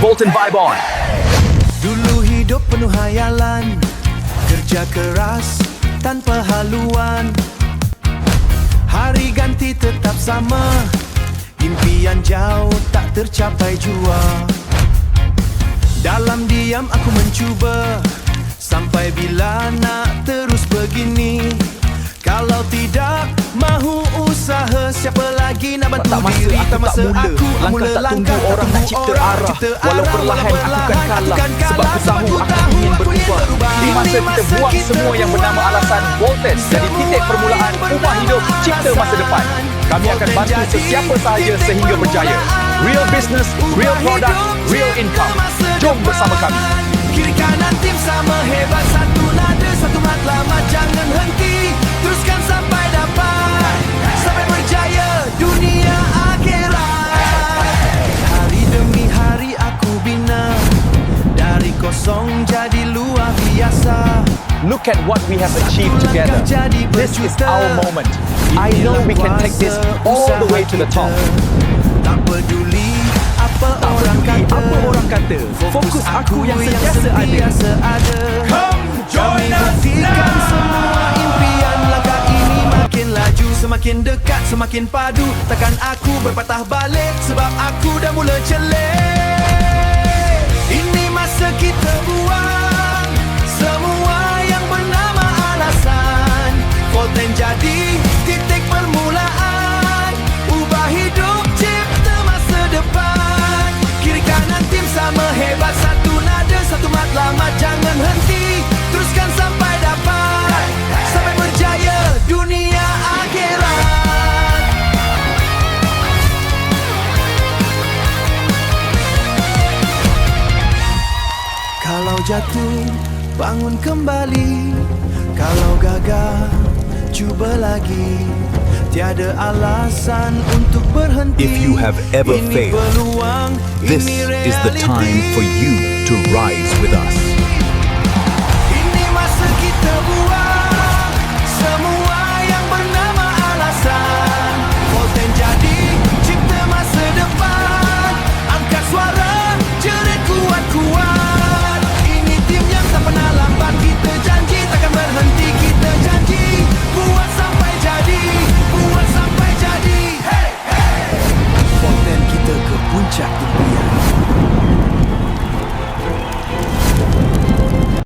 Bolton Vibe On. Dulu hidup penuh hayalan, kerja keras tanpa haluan. Hari ganti tetap sama, impian jauh tak tercapai jua. Dalam diam aku mencuba, sampai bila nak terus begini? Kalau tidak mahu usaha, siapa lagi nak bantu diri? Tak masa aku tak mula, langkah tak tunggu orang nak cipta arah. Walau perlahan aku kan kalah, sebab aku tahu aku ingin berubah. Di masa kita buang semua yang bernama alasan, Bolton jadi titik permulaan ubah hidup, cipta masa depan. Kami akan bantu sesiapa sahaja sehingga berjaya. Real business, real product, real income. Jom bersama kami. Kiri kanan tim sama hebat, satu nada, satu matlamat, jangan henti, teruskan sampai dapat, sampai berjaya dunia akhirat. Hari demi hari aku bina, dari kosong jadi luar biasa. Look at what we have achieved together. This is our moment. I know we can take this all the way to the top. Tak peduli apa orang kata, Fokus aku yang sentiasa ada. Come join us now. Semua impian langkah ini makin laju, semakin dekat, semakin padu. Takkan aku berpatah balik, sebab aku dah mula celik. Ini masa kita buang semua yang bernama alasan. Bolton jadi titik permulaan, ubah hidup, cipta masa depan. Kiri kanan tim sama hebat, satu nada, satu matlamat, jangan henti, teruskan sampai dapat, sampai berjaya dunia akhirat. Kalau jatuh, bangun kembali. Kalau gagal, cuba lagi. Tiada alasan untuk berhenti. If you have ever Ini failed, peluang, this ini is the time for you to rise with us. Ini masa kita buat